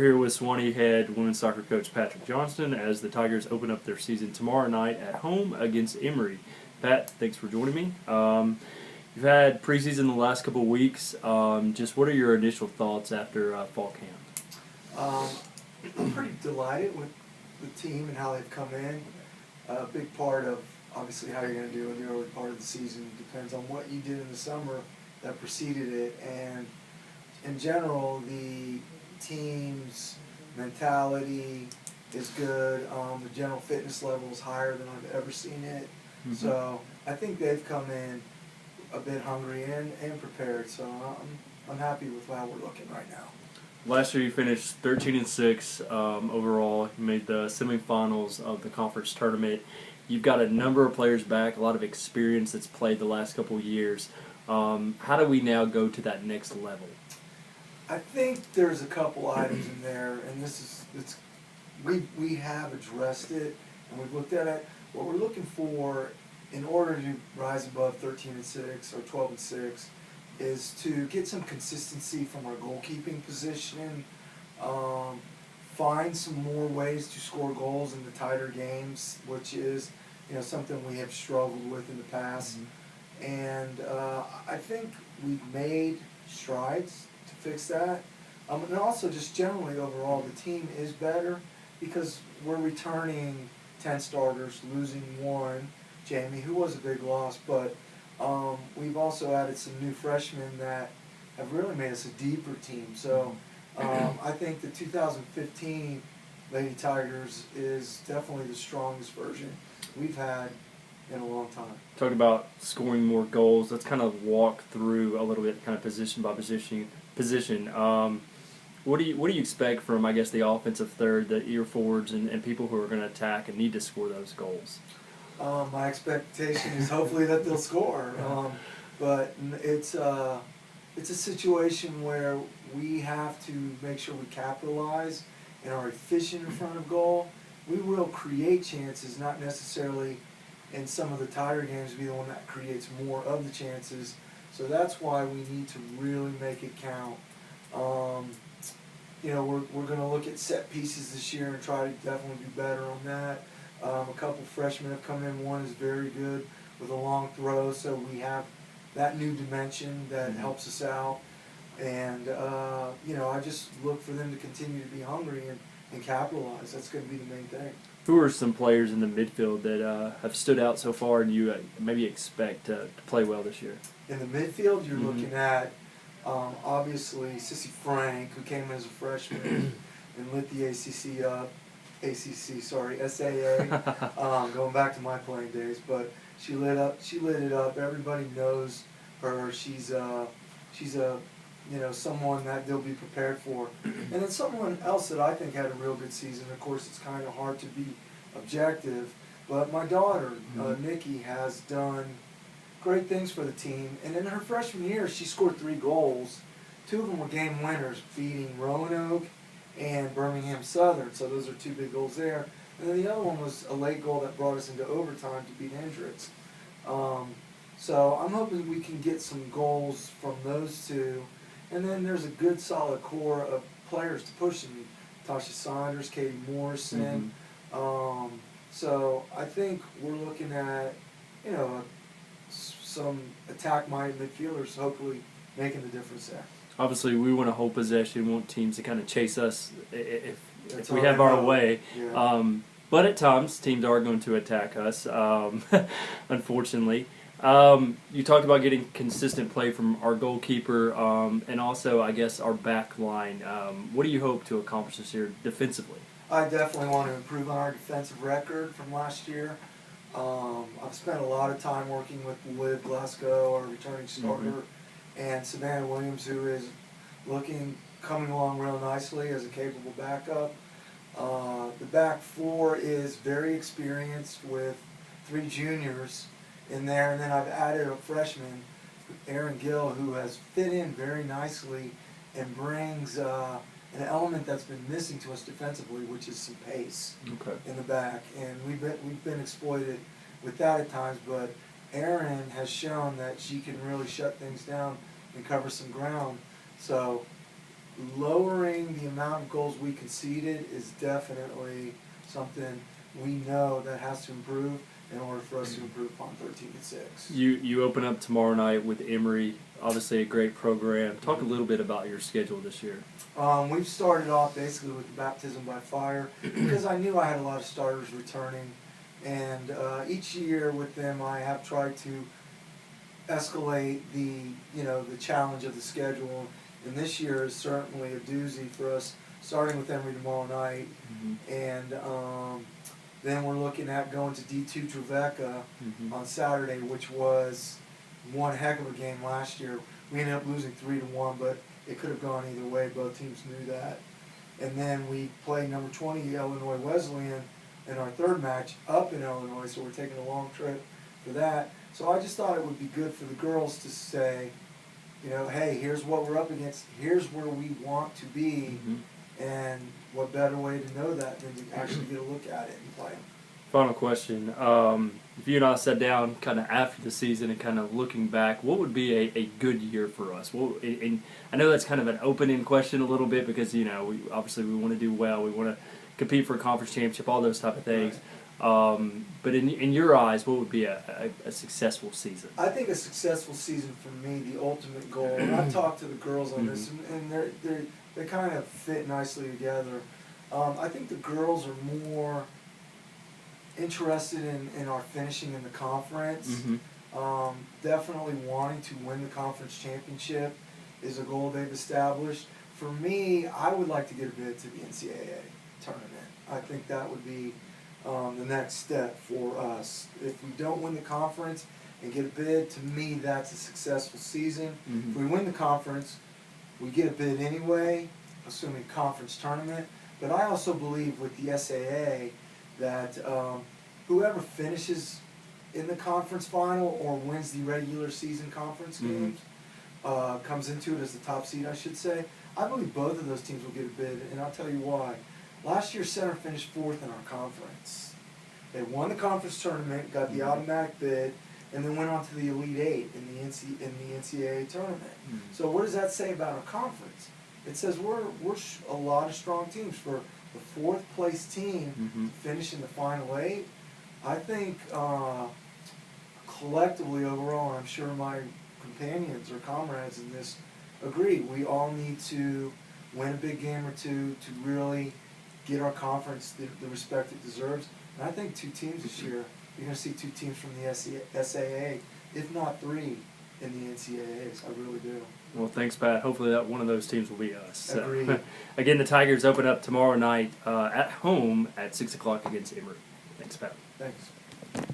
here with Sewanee head women's soccer coach Patrick Johnston as the Tigers open up their season tomorrow night at home against Emory. Pat, thanks for joining me. You've had preseason the last couple of weeks. Just what are your initial thoughts after fall camp? I'm pretty delighted with the team and how they've come in. A big part of obviously how you're going to do in the early part of the season depends on what you did in the summer that preceded it. And in general, the team's mentality is good. The general fitness level is higher than I've ever seen it. Mm-hmm. So I think they've come in a bit hungry and prepared. So I'm happy with how we're looking right now. Last year you finished 13-6 overall. You made the semifinals of the conference tournament. You've got a number of players back, a lot of experience that's played the last couple of years. How do we now go to that next level? I think there's a couple items in there, and we have addressed it and we've looked at it. What we're looking for in order to rise above 13-6 or 12-6 is to get some consistency from our goalkeeping position, find some more ways to score goals in the tighter games, which is something we have struggled with in the past. Mm-hmm. And I think we've made strides to fix that. And also just generally overall the team is better because we're returning 10 starters, losing one, Jamie, who was a big loss, but we've also added some new freshmen that have really made us a deeper team. So I think the 2015 Lady Tigers is definitely the strongest version we've had in a long time. Talking about scoring more goals, let's kind of walk through a little bit, kind of position by position. What do you expect from, I guess, the offensive third, the ear forwards, and people who are going to attack and need to score those goals? My expectation is hopefully that they'll score, but it's a situation where we have to make sure we capitalize and are efficient in front of goal. We will create chances, not necessarily in some of the tighter games be the one that creates more of the chances. So that's why we need to really make it count. We're going to look at set pieces this year and try to definitely do better on that. A couple freshmen have come in. One is very good with a long throw, so we have that new dimension that helps us out. And, I just look for them to continue to be hungry and capitalize. That's going to be the main thing. Who are some players in the midfield that have stood out so far and you maybe expect to play well this year? In the midfield, you're looking at, obviously, Sissy Frank, who came in as a freshman and lit the SAA, going back to my playing days, but she lit it up. Everybody knows her. She's someone that they'll be prepared for. And then someone else that I think had a real good season. Of course, it's kind of hard to be objective, but my daughter, Nikki, has done great things for the team. And in her freshman year, she scored 3 goals. 2 of them were game winners, beating Roanoke and Birmingham Southern. So those are 2 big goals there. And then the other one was a late goal that brought us into overtime to beat Hendricks. So I'm hoping we can get some goals from those 2. And then there's a good solid core of players to push them. Tasha Saunders, Katie Morrison. So I think we're looking at, some attack-minded midfielders hopefully making the difference there. Obviously, we want to hold possession, want teams to kind of chase us if we have our way. Yeah. But at times, teams are going to attack us, unfortunately. You talked about getting consistent play from our goalkeeper and also, I guess, our back line. What do you hope to accomplish this year defensively? I definitely want to improve on our defensive record from last year. I've spent a lot of time working with Liv Glasgow, our returning starter, and Savannah Williams, who is coming along real nicely as a capable backup. The back 4 is very experienced with 3 juniors in there, and then I've added a freshman, Aaron Gill, who has fit in very nicely and brings an element that's been missing to us defensively, which is some pace in the back. And we've been exploited with that at times, but Erin has shown that she can really shut things down and cover some ground. So lowering the amount of goals we conceded is definitely something we know that has to improve in order for us to improve upon 13-6. You open up tomorrow night with Emory, obviously a great program. Talk a little bit about your schedule this year. We've started off basically with the baptism by fire because I knew I had a lot of starters returning, and each year with them I have tried to escalate the challenge of the schedule, and this year is certainly a doozy for us, starting with Emory tomorrow night, and then we're looking at going to D2 Trevecca on Saturday, which was one heck of a game last year. We ended up losing 3-1, but it could have gone either way. Both teams knew that. And then we play number 20 Illinois Wesleyan in our third match up in Illinois, so we're taking a long trip for that. So I just thought it would be good for the girls to say, hey, here's what we're up against, here's where we want to be, and what better way to know that than to actually get a look at it and play. Final question. If you and I sat down kind of after the season and kind of looking back, what would be a good year for us? And I know that's kind of an open-end question a little bit because, we obviously we want to do well. We want to compete for a conference championship, all those type of things. Right. But in your eyes, what would be a successful season? I think a successful season for me, the ultimate goal, and I've talked to the girls on this, and they kind of fit nicely together. I think the girls are more interested in our finishing in the conference. Definitely wanting to win the conference championship is a goal they've established. For me, I would like to get a bid to the NCAA tournament. I think that would be the next step for us. If we don't win the conference and get a bid, to me that's a successful season. If we win the conference, we get a bid anyway, assuming conference tournament. But I also believe with the SAA that whoever finishes in the conference final or wins the regular season conference games comes into it as the top seed, I should say. I believe both of those teams will get a bid, and I'll tell you why. Last year, Center finished 4th in our conference. They won the conference tournament, got the automatic bid, and then went on to the Elite Eight in the NCAA tournament. So what does that say about our conference? It says we're a lot of strong teams. For the 4th place team to finish in the final 8, I think collectively overall, and I'm sure my companions or comrades in this agree, we all need to win a big game or two to really get our conference the respect it deserves. And I think 2 teams this year, you're going to see 2 teams from the SAA, if not 3 in the NCAAs. I really do. Well, thanks, Pat. Hopefully that one of those teams will be us. So, agreed. Again, the Tigers open up tomorrow night at home at 6 o'clock against Emory. Thanks, Pat. Thanks.